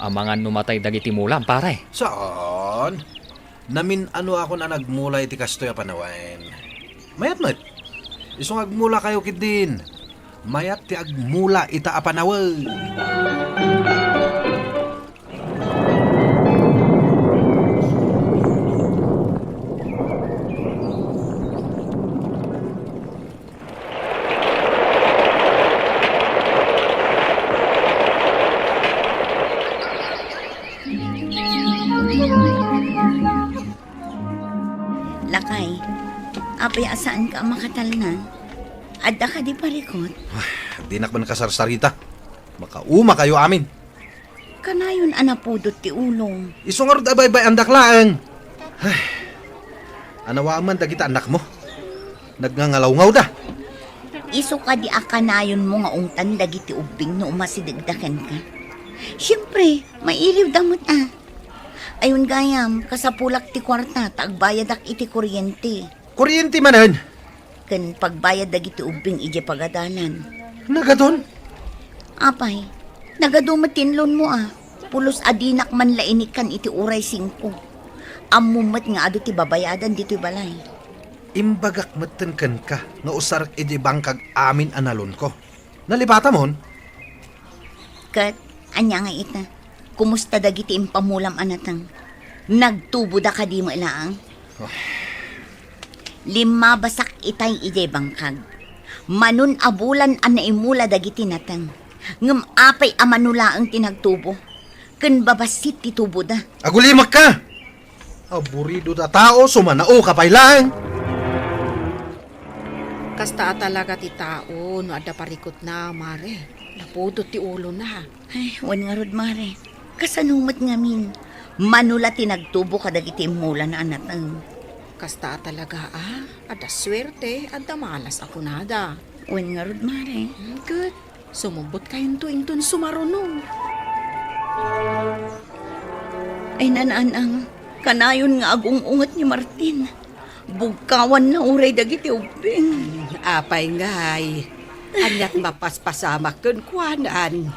Amangan numatay dagiti mulam, pare. Saan? Namin ano ako na nagmula iti kastoy a panawain. Mayat. Isong agmula kayo kit din. Mayat ti agmula ita a panawain. Lakay, apay asaan ka makatalnan? Adda ka di parikot? Di nakman kasarsarita. Makauma kayo amin. Kanayon anapudot ti ulong. Isungarod abay-bay ang daklaan. Anawa man dagita anak mo. Nagngangalawngaw da. Iso ka di akanayon mo nga ungtan dagiti ubing no umasidigdakan ka. Siyempre, mailiw damot Ayun gayam, kasapulak ti kwarta, tagbayadak iti kuryente. Kuryente manan. Ken pagbayad dagiti ubing ije pagadalan. Nagadon. Apay, nagadumat tinlon mo Pulos adinak man lainikan iti uray 5. Amumat nga ado ti babayadan dito'y balay. Imbagak matenken ka nga usar iti bangkag amin analon ko. Nalibata mon? Kat, anya nga ita. Kumusta dagiti impamulam anatang? Nagtubo da ka di mo ilaang? 5 basak itay ijay bangkag. Manun abulan an naimula dagiti natang. Ngam apay amanula ang tinagtubo. Ken babasit ti tubo da. Agulimak ka! Aburido da tao, sumanao ka pailang! Kasta talaga ti tao, no adda parikot na, mare. Napudot ti ulo na. Ay, wan nga rod mare. Kasanumat ngamin. Manula tinagtubo kadagiti mula na anatang. Kasta talaga, adda swerte, adda malas ako nada. Wan nga rod mare. Good. Sumubot kayong tuing-tun sumarunong. Ay nananang, kanayon nga agong-ungat ni Martin. Bugkawan na uray dagiti ubing. Apay ngay. Anyat mapaspasamak kun kuanan.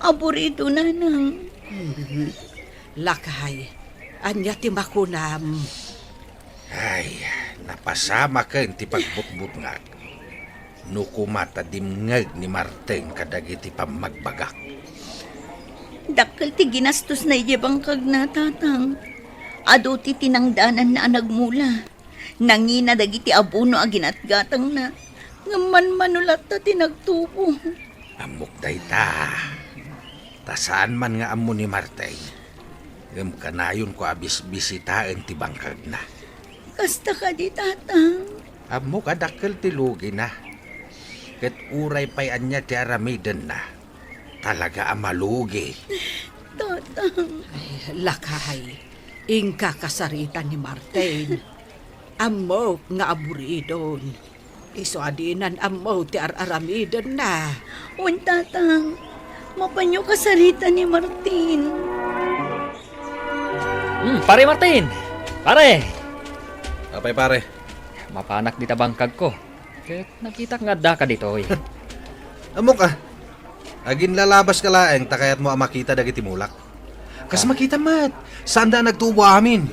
Aburido na nang. Lakay. Anyat ti makunam. Ay, napasama ka ti pagbutbut nga. Nukumata dimngag ni Marteng kadagiti pamagbagak. Dakkel ti ginastos na ije bangkag na tatang. Ado ti tinangdanan na nagmula. Nangina dagiti abuno a ginatgatang na. Ngaman manulat ta tinagtubo. Amok day ta. Tasaan man nga amo ni Martay. Kanayon ko abis bisitaan ti bangkag na. Kasta ka di tatang. Amok adakkel ti lugi na. Ket uray pay anya ti aramiden na. Talaga amalugi. Tatang. Lakay, ingka kasaritan ni Martin. Amo nga aburidon. Iso adinan amo ti aramiden na. Wan tatang. Mapanyo kasarita ni Martin. Pare Martin! Pare! Apay pare. Mapanak di tabangkag ko. Ket nakita nga da ka dito eh. Amok agin lalabas ka laeng takayat mo makita dagiti mulak. Kas makita mat. Saan da nagtubo amin?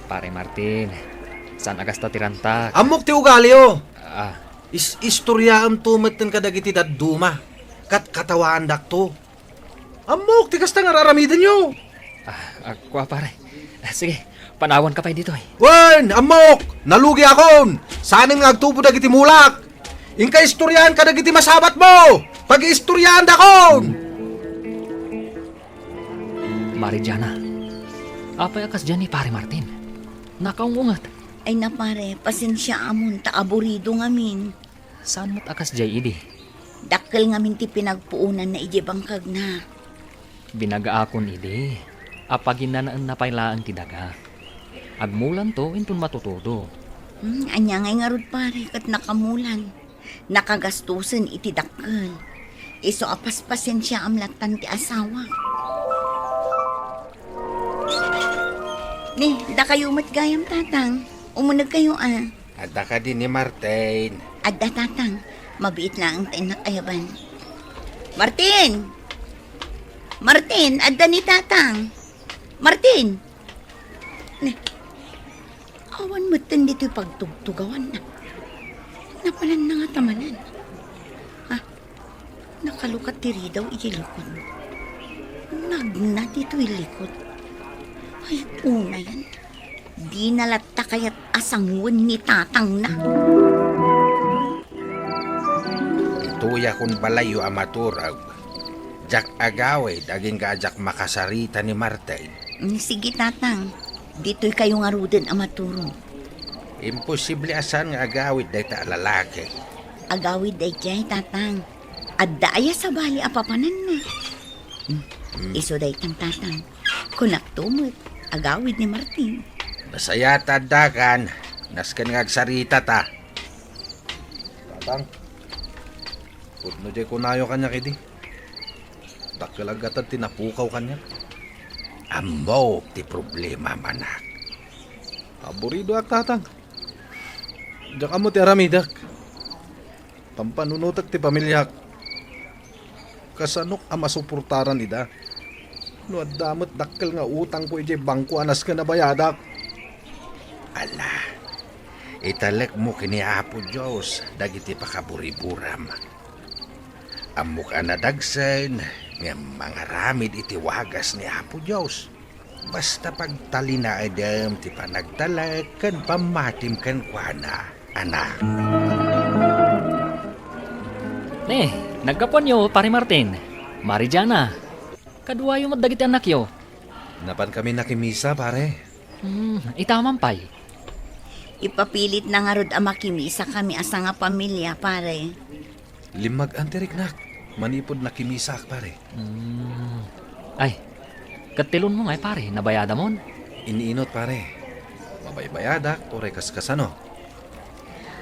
Pare Martin, saan agas ta tirantak? Amok ti ugali oh. Istoryaam tumet ka dagiti dadduma. Kat katawaan dakto. Amok ti kasta nga raramidan nyo. Ako pare. Sige, panawan ka pa dito eh. Wen, amok! Nalugi akon! Saanin nga agtubo dagiti mulak! Ingka istoryahan ka dagiti masabat mo! Pag-istoryahan dakon! Marijana, apay akas dyan ni pare Martin. Nakaungungat. Ay na pare, pasensya amon ta aburido ngamin. Saan mo't akas jay idi? Dakkel ngamin ti pinagpuunan na ije bangkag na. Binagaakon idi. Apagin na napailaan ti daga. Agmulan to, intun matutudo. Anya ngay nga rod pare, kat nakamulan. Nakagastusan iti dakkel. Iso apas pasensya amlatan ti asawa. Ni, da kayo matgayam tatang. Umunag kayo Ada ka din ni Martin. Adda tatang, mabiit na ang tinak ayaban. Martin! Martin, adda ni tatang. Martin! Awan mo dito pagtugtugawan na. Napalan na nga tamanan. Nakalukat tiri daw ilikod. Nagnat ito ilikod. Ay, una yan. Di nalata kaya't asangwan ni tatang na. Ituya kun balayo amaturag. Jak agaway, daging gajak makasarita ni Martay. Sige tatang, dito'y kayo nga ruden amaturo. Imposible asan nga agawid day ta lalaki. Agawid day jay tatang. Adda aya sa bali apapanan na. Iso day tang tatang. Kunak tumot, agawid ni Martin. Masaya tadakan, nasken nga agsarita ta. Tatang. Pudno jay kunayo kanya kidi. Dakilagatan tinapukaw kanya. Ambo ti problema manak. Aburido ak tatang. Diyak amo ti aramidak. Pampanunutak ti pamilyak. Kasanok ang masuportaran ida. No adamot dakkel nga utang ko ije bangko anas ka na bayadak. Ala, italek mo kini Apo Diyos, dagiti pakaburiburam. Amok anadagsen, nga mga ramid iti wagas ni Apo Diyos. Basta pagtalina edem ti panagtalek, kan pamatim kan kuana, anak. Nagkapon nyo, pare Martin. Marijana, kadwa yung madagiti anak yo. Napan kami nakimisa pare. Itaman pay. Ipapilit na nga rod amakimisa kami asa nga pamilya pare. Limag antiriknak. Manipod nakimisa pare. Ay, katilon mo nga pare, nabayada mon. Iniinot pare. Mabaybayadak o rekaskasano.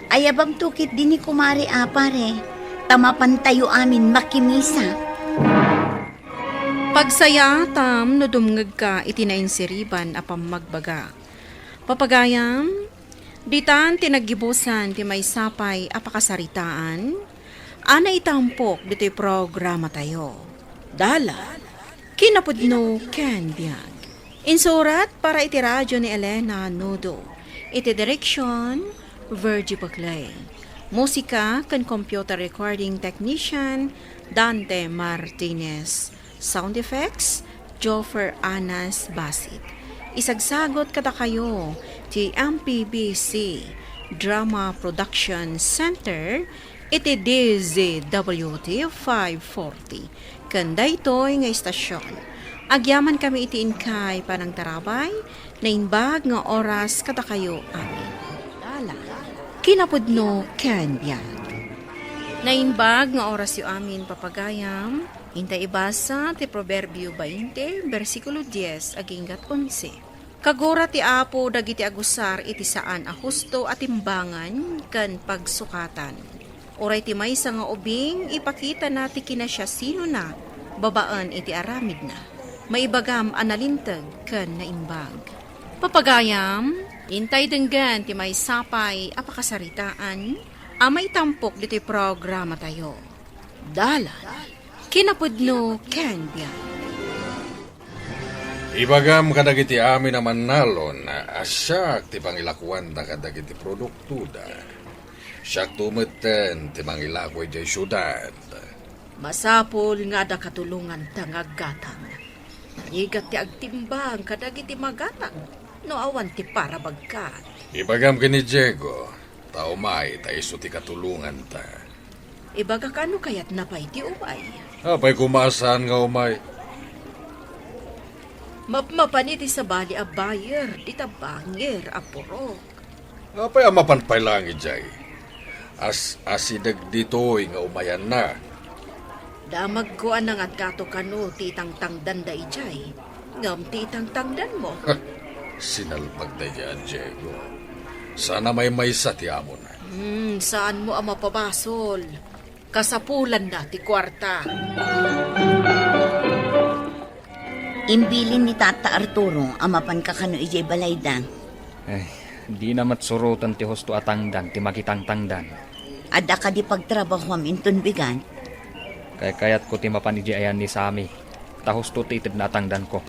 Ayabang tukit din ni kumari pare. Tamapan tayo amin makimisa. Pagsaya tam no dumngag ka itinainsiriban apam magbaga. Papagayam, ditan tinagibusan ti may sapay apakasaritaan, ana itampok dito'y programa tayo. Dala, kinapudno Ken Biag. Insurat para iti radyo ni Elena Nudo. Iti direksyon, Virgie Baclay. Musika kan computer recording technician, Dante Martinez. Sound effects, Joffer Anas Basit. Isagsagot kada kayo ti MPBC Drama Production Center iti DZWT 540 kanda ito'y nga istasyon. Agyaman kami iti inkay panang tarabay na inbag nga oras kada kayo amin. Dala, kinapudno ken biag. Nainbag nga oras yu amin papagayam, hinta ibasa ti Proverbio 20, versikulo 10, aginggat 11. Kagura ti Apo dagiti agusar iti saan a husto at timbangan kan pagsukatan. Oray ti maysa nga ubing ipakita na ti kinasya sino na babaan iti aramid na. Maibagam analintag kan naimbag. Papagayam, intay denggan ti may sapay apakasaritaan, amay tampok dito'y programa tayo. Dala, kinapudno ken biag. Ibagam kadagiti amin naman nalon na asyak ti pangilakuan da kadagiti produkto da. Siyak tumeten ti mangilakoy di syudad. Masapol nga da katulungan tangag gatang. Nanigat ti agtimbang kadagiti magatang. No awan ti para bagkat. Ibagam kini Diego, tao may taiso ti katulungan ta. Ibaga kano kayat napay ti umay. Apay kumasan nga umay. Mapaniti sa bali a buyer, di tabangir a purok. Apay amapan pay lang ijay. Asidag dito'y nga umayan na. Damag ko anang at kato kano titang tangdan da ijay. Ngam titang tangdan mo. Sinalpag na yan, Diego. Sana may maysa ti amo na. Saan mo ang mapabasol? Kasapulan na ti kwarta. Imbilin ni Tata Arturo, amapan ka kano ijay balayda. Di na matsurutan ti husto atangdan, ti makitang tangdan. Ada ka di pagtrabaho inton bigan. Kayat ko ti mapaniji ayan ni Sami. Ta husto ti itid na atangdan ko.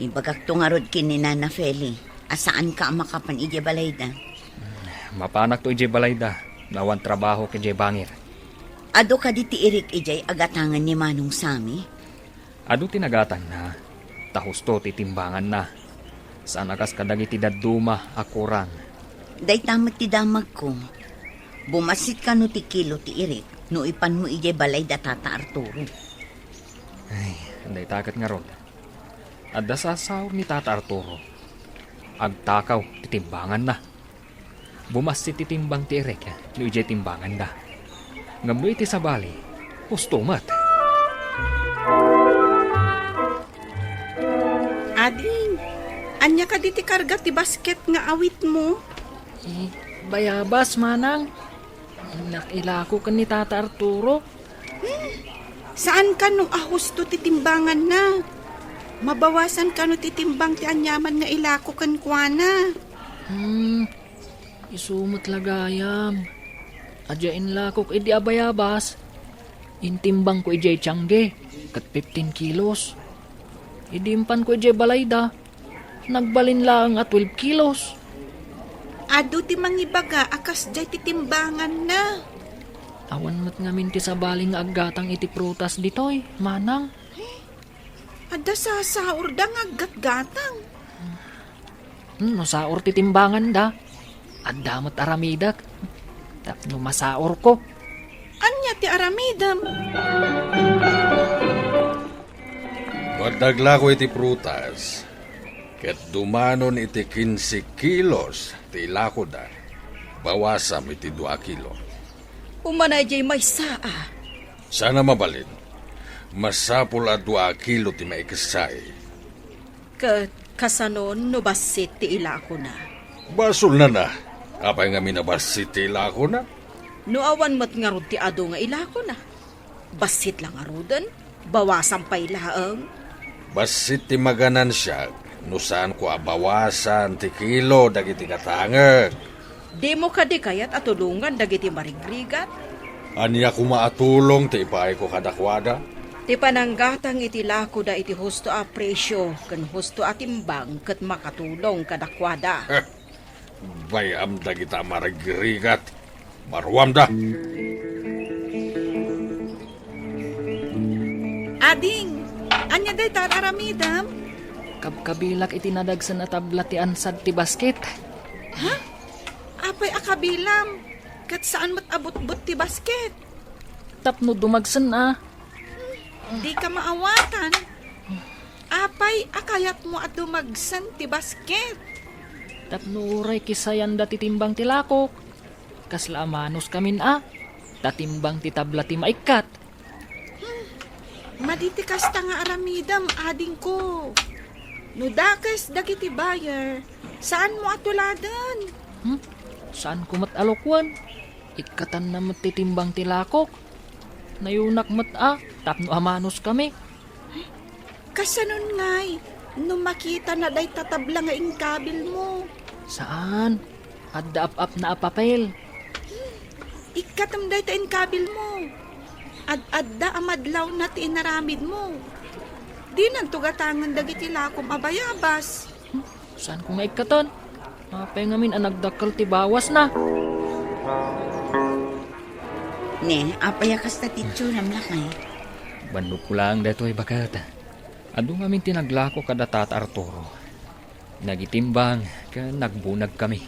Ibagak tungarod kin ni Nana Feli. Asaan ka makapan ijay balayda? Mapanak to ijay balayda. Nawan trabaho ki ijay bangir. Ado ka di ti irik ijay agatangan ni Manong Sami? Ado tinagatan na. Ta husto ti timbangan na. Saan akas kadagiti daduma akurang. Day tamat ti damag ko. Bumasit ka no ti kilo ti irik. No ipan mo ijay balayda Tata Arturo. Day takat nga ron. Adda sasaw ni Tata Arturo. Agtakaw ti timbangan na. Bumasit ti timbang ti irik. No ijay timbangan na. Ngamoy ti sabali. Husto mat. Ading, anya ka di ti karga ti basket nga awit mo? Bayabas, manang. Nakilako ka ni Tata Arturo. Saan ka nung ahusto ti timbangan na? Mabawasan ka no ti timbang ti anyaman nga ilako kan kuana. Isumot lagayam. Adyain lakok idi abayabas. Intimbang ko ijay tiyangge. Kat 15 kilos. Idimpan ko ijay balayda. Nagbalin lang at 12 kilos. Ado ti mangibaga akas jay ti timbangan na. Awan mat ngamin ti sabaling aggatang iti prutas ditoy, manang. Ada sa saur da nga gatgatang. No saor ti timbangan da. Addamat aramidak. Tapno masaor ko. Anya ti aramidam. Magdagla ko iti prutas. Ket dumanon iti 15 kilos ti ilako da. Bawasam iti 2 kilo. Umanay jay may saa. Sana mabalin. Masapul a 2 kilo ti maikasay. Kasanon no basit ti ilako na. Basol na. Apay nga minabasit ti ilako na. No awan mat nga rod ti ado nga ilako na. Basit lang arudan. Bawasan pa'y laang. Basit ti maganan siya. No saan ko abawasan ti kilo dagiti katangag. Di mo ka di kayat at tulungan dagiti marigrigat. Anya ko maatulong ti ipaay ko kadakwada. Ti pananggatang iti lako da iti husto a presyo ken husto a timbang ket makatulong kadakwada. Bayam dagita marigrigat. Maruam da. Ading, anya day tararamidam. Kabkabilak iti nadagsan na tabla ti ansad ti basket. Apay akabilam. Kat saan mat abot-bot ti basket? Tapno dumagsan Di ka maawatan. Apay akayat mo at dumagsan ti basket. Tapno uray kisayan da titimbang ti lakok. Kasla amanos kamin tatimbang ti tabla ti maikat. Maditi kasta nga aramidam, ading ko. Nudakas dagiti buyer. Saan mo atuladan? Saan ko alokwan? Ikatan na matitimbang ti lakok. Nayunak tapno amanos kami. Kasanon ngay, nung makita na day tatabla nga ingkabil mo. Saan? Adda ap na apapel. Ikatam day ta ingkabil mo. Ad-adda amadlaw na ti inaramid mo. Di nang tugatangan dagiti lakom abayabas. Saan ko nga ikatan? Mapay ngamin ang nagdakal ti bawas na. Ne, apay akas ta titsuram lakay. Bandok ko lang dato'y bakat. Ado ngamin tinaglako kada Tata Arturo. Nagitimbang ka nagbunag kami.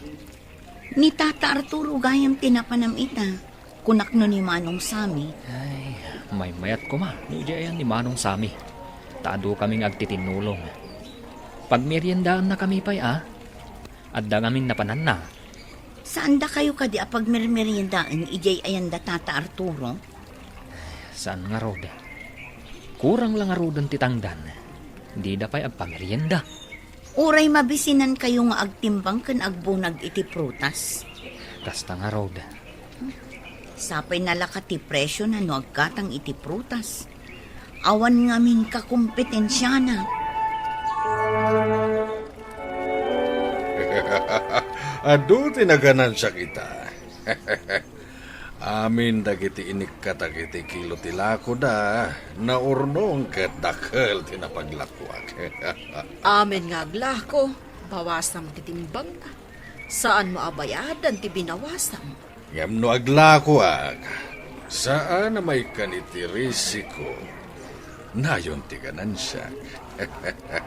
Ni Tata Arturo gayam tinapanam ita. Kunak no ni Manong Sami. Ay, may mayat ko ma. Nudiyan ni Manong Sami. Taado kaming agtitinulong. Pag meriendaan na kami pa'y adda ngamin napanan na. Saan da kayo kadi apag mermeriendaan ijay ayan da Tata Arturo? Saan nga rod? Kurang lang nga rodan titangdan. Di da pa'y agpamerienda. Uray mabisinan kayo nga agtimbang kan agbunag iti prutas. Kasta nga rod. Sapay nalaka ti presyo na no agkatang iti prutas. Awan ngamin kakumpetensya na. Adu tinaganansya kita. Amin dagiti inikatagiti kilo tilako da. Naurnong ket dakkel tinapaglakwak. Amen nga aglako, bawasam titimbang na. Saan mo abayadan ti binawasam? Ngam no aglakwak. Saan na may kaniti risiko? Nayon ti ganansya.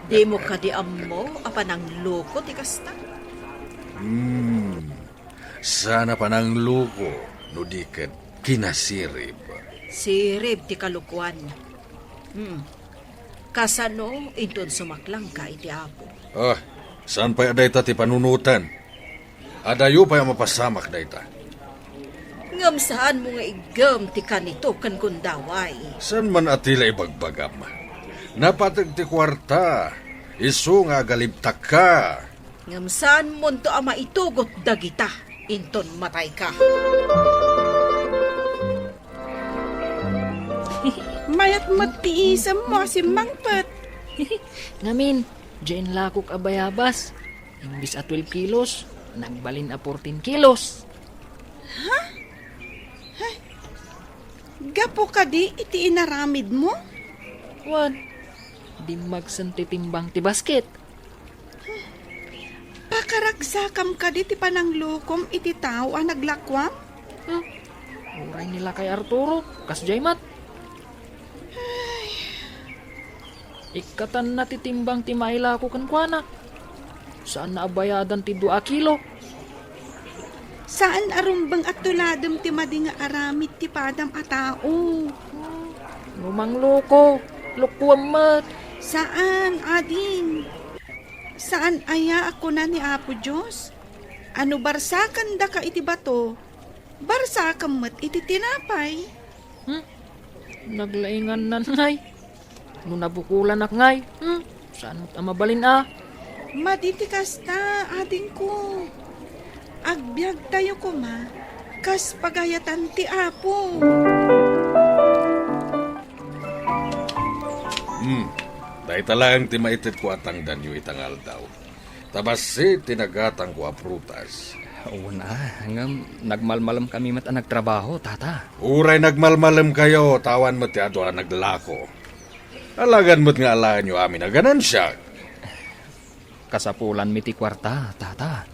Di mo kadiam mo, apanang loko ti kasta. Sana pa ng luko, no di ket kinasirib. Sirib ti kalukwan. Kasano, inton sumaklang ka iti apo. Saan pa dayta ti panunutan? Adayo pa yung mapasamak dayta. Ngam saan mo nga igam ti kanito kan kundaway. San man atila ibagbagam? Napatag ti kwarta, isu nga galibtak ka. Ngam saan mo to ama itugot dagita, inton matay ka. Mayat matiisam mo si Mangpet. Ngamin, Jane lakok abayabas. Imbis a 12 kilos, nagbalin a 14 kilos. Gapo ka di iti inaramid mo? Wan, di magsan titimbang ti basket. Pakaragsakam ka di ti pananglukom iti tao ang naglakwam? Uray nila kay Arturo, kas Jaymat. Ikatan na titimbang ti maila ko kankwana. Saan na abayadan ti 2 kilo? Saan arumbang at tuladam ti madi nga aramid ti padam a tao? Lumang loko, lukwam mat. Saan, ading? Saan aya ako na ni Apo Diyos? Ano barsakan da ka iti bato? Barsakan mat iti tinapay. Naglaingan na ngay. Nung nabukulan ak ngay. Saan mo't mabalin Maditi kasta, ading ko. Agbyag tayo ko ma, kas pagayatan ti Apo. Dahil talang ti maitit ko atang danyo itangal daw. Tabasi tinagatang ko a prutas. Oo na, hanggang nagmalmalam kami mat nagtrabaho, Tata. Uray nagmalmalam kayo, tawan mo ti ato ang naglako. Alagan mo't nga alahan nyo amin na ganansya. Kasapulan mi ti kwarta, Tata.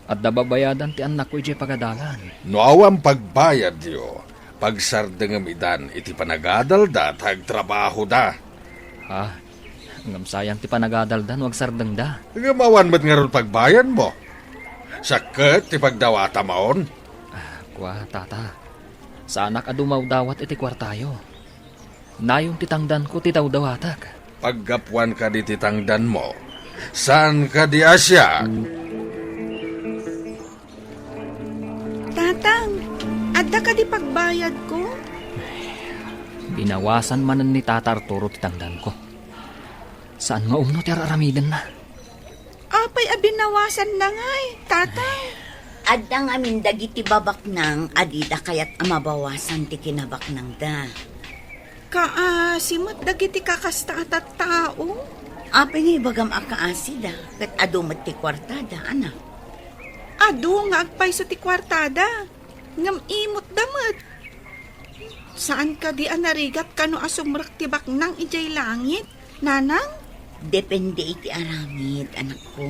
At dababayadan ti anak ko iti pagadalan. No awang pagbayad yo, pagsardengam idan iti panagadal da, tagtrabaho da. Ngam sayang ti panagadaldan wag sardeng da. Gamawan ba't nga ron pagbayan mo? Sakit ti pagdawata maon. Kwa, tata. Sa anak adumaw dawat iti kwartayo. Nayong titangdan ko ti dawatak. Paggapuan ka di titangdan mo, saan ka di asya? Tatang, adda ka di pagbayad ko? Binawasan manan ni Tata Arturo titangdan ko. Saan nga umno ti aramidan na? Apay abinawasan na ngay, tatang. Adda nga amin dagiti babaknang adida kayat amabawasan ti kinabaknang da. Kaasimot dagiti kakasta at tao. Apay nga ibagam akaasida kat adumat ti kwartada, anak. Adu nga agpayso ti kwartada. Ngam imot damat. Saan ka di anarigat kano asumrak ti baknang ijay langit, nanang? Depende iti aramid, anak ko.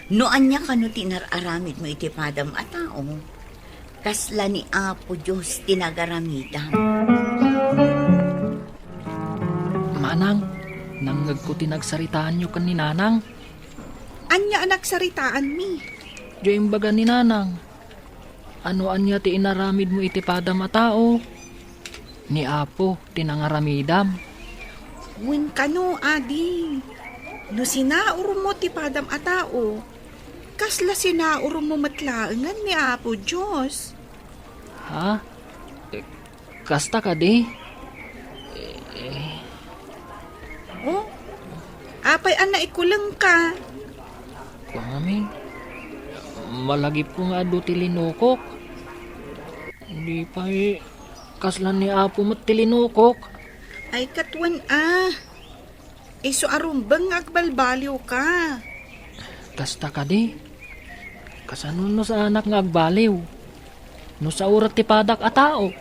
Noan niya kano tinararamid mo iti padam a tao. Kasla ni Apo Diyos tinagaramidam. Manang, nanggag ko tinagsaritaan nyo kan ni Nanang. Anya anak saritaan mi. Diyo imbaga ni Nanang. Ano anya ti inaramid mo iti padam a tao? Ni Apo, tinangaramidam. Win kano, adi. No sinauro mo ti padam a tao, kasla sinauro mo matlaangan ni Apo Diyos. Ha? Kasta ka di? Oh, apay ana ikulang ka. Kumamin. Malagip ko nga do tilinukok. Hindi pa kaslan ni Apo mat tilinukok. Ay katwan Iso arumbang agbalbaliw ka. Kasta ka di? Kasano no sa anak nga agbaliw? No sa urat ti padak a tao?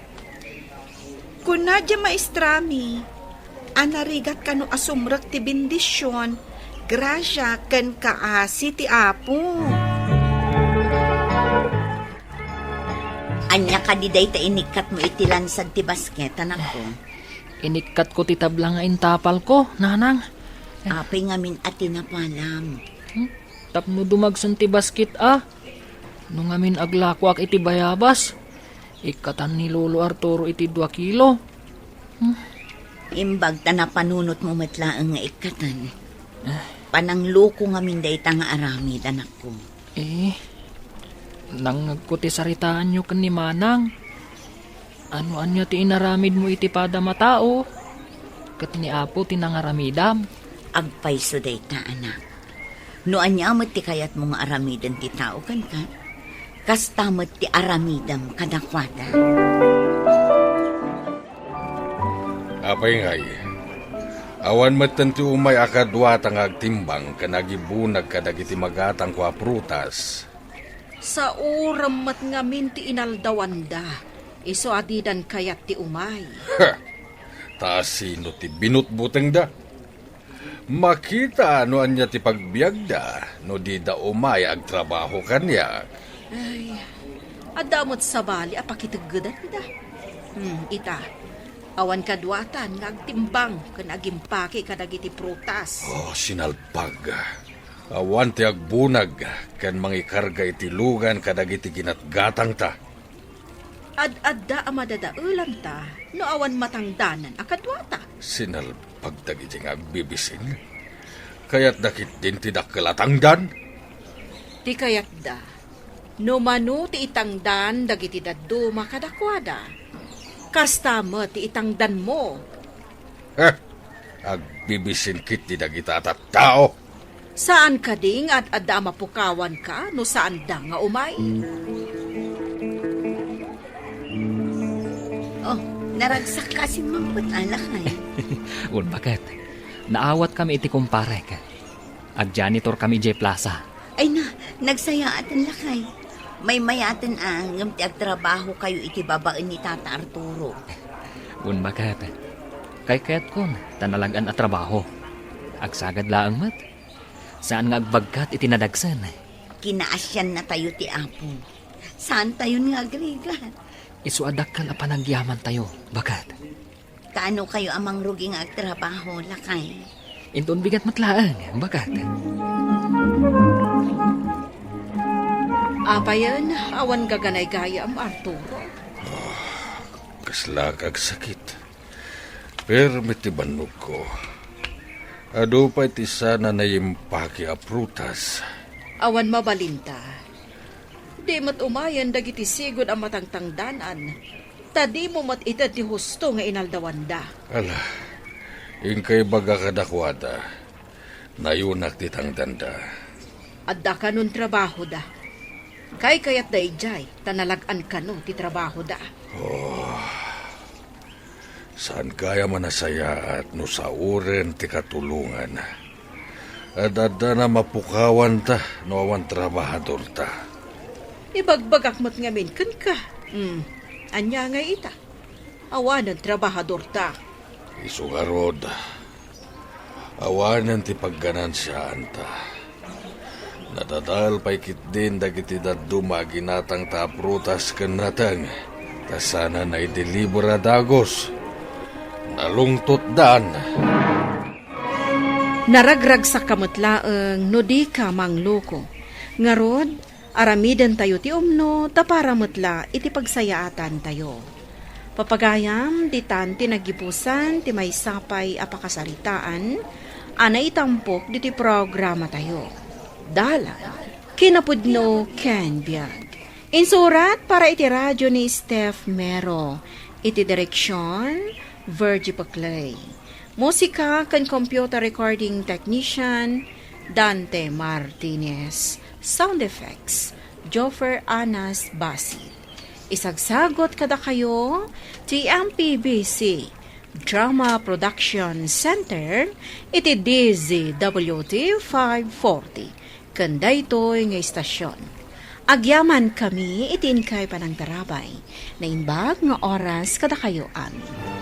Kung nadya maestrami, anarigat ka no asumrak ti bendisyon, grasya ken kaasi ti Apo. Anya ka di day ta inikat mo iti lansad ti basket, anak ko. Inikat ko ti tabla nga intapal ko, Nanang. Apay ngamin at tinapalam. Tapno dumagsan ti basket Nung amin aglakwak iti bayabas. Ikatan ni Lolo Arturo iti 2 kilo. Imbag ta na panunot mo matlaang nga ikatan. Panangluko ngamin day ta nga aramid, anak ko. Nangag ko ti saritaan nyo kan ni Manang. Ano anya ti inaramid mo iti pada matao? Kat ni Apo tinangaramidam. Agpayso day ta, anak. No anya mo ti kayat mong aramidan ti tao kan ka? Kastamot ti aramidam kadakwada. Apay ngay, awan matan ti umay akadwa tang agtimbang kanagibunag kadagiti magatang kwa prutas. Sa uram mat ngamin ti inaldawanda, iso adidan kayat ti umay. Ta sino ti binutbuteng da? Makita no anya ti pagbiag da, no di da umay agtrabaho kanya. Ay, adamot sa bali apakitaggadan da. Ita, awan kadwatan nga agtimbang kan agimpake kadagiti prutas. Oh, sinalpag. Awan ti agbunag kan mangikarga iti lugan kadagiti ginatgatang ta. Ad-adda amadadaulam ta, no awan matangdanan akadwata. Sinalpag dagiti nga agbibisin. Kaya't dakit din ti dakkelatangdan. Ti kayat da, no manu ti itangdan dagiti daddo makadakwada. Kastama ti itangdan mo. Agbibisin kit ti dagita at tao. Saan ka ding at adda mapukawan ka no saan da nga umay? Oh, naragsak kasi mamput alak ay. Un bakit? Naawat kami iti kumparek. Ag-janitor kami J Plaza. Ay na, nagsayaatan lakay. May mayatan ngam ti agtrabaho kayo iti babaan ni Tata Arturo. Un bakit? Kay kaya't kun, tanalagan at trabaho. Agsagad laang mat. Saan nga agbagkat itinadagsan? Kinaasyan na tayo ti Apo. Saan tayo nga agrigat? Isuadak ka na panagyaman tayo. Bakit? Kaano kayo amang ruging agtrabaho lakay? Inton bigat matlaang, bakat. Apayan, awan gaganay gaya am Arturo. Kasla kag sakit. Pero mitibanog ko. Ado pa iti sana na impaki a prutas. Awan mabalinta. Di mat umayan dagiti sigod ang matangtangdanan. Tadi mo mat itad ti husto nga inaldawanda. Ala, ingkay baga kadakwada. Nayunak titang danda. Adda ka nun trabaho da. Kay kayat da ijay, tanalagan ka no ti trabaho da. Saan kaya manasaya at no sa uren ti katulungan. Adada na mapukawan ta no awan trabahador ta. Ibagbagak mo't ngamin kan ka. Anya nga ita. Awanan trabahador ta. Isugarod. Awanan ti pagganansyaan ta. Nadadal pa'y kit din dagiti daddo maginatang ta prutas ken natang. Ta sana na idelibera dagos. Nalungtot daan. Naragrag sa kamutlaeng no di ka mangloko. Ngarod, aramidan tayo ti umno tapara mutla iti pagsayaatan tayo. Papagayam, ditan tinagipusan ti may sapay apakasaritaan, ana itampok diti programa tayo. Dala, kinapudno Ken Biag. Insurat para iti radyo ni Steph Mero. Iti direksyon, Virgie Paclay. Musika kan computer recording technician, Dante Martinez. Sound effects, Joffer Anas Basit. Isagsagot kada kayo, TMPBC Drama Production Center, iti DZWT 540. Kanda ito'y nga istasyon. Agyaman kami, itin kay panang tarabay, na imbag nga oras kada kayo amin.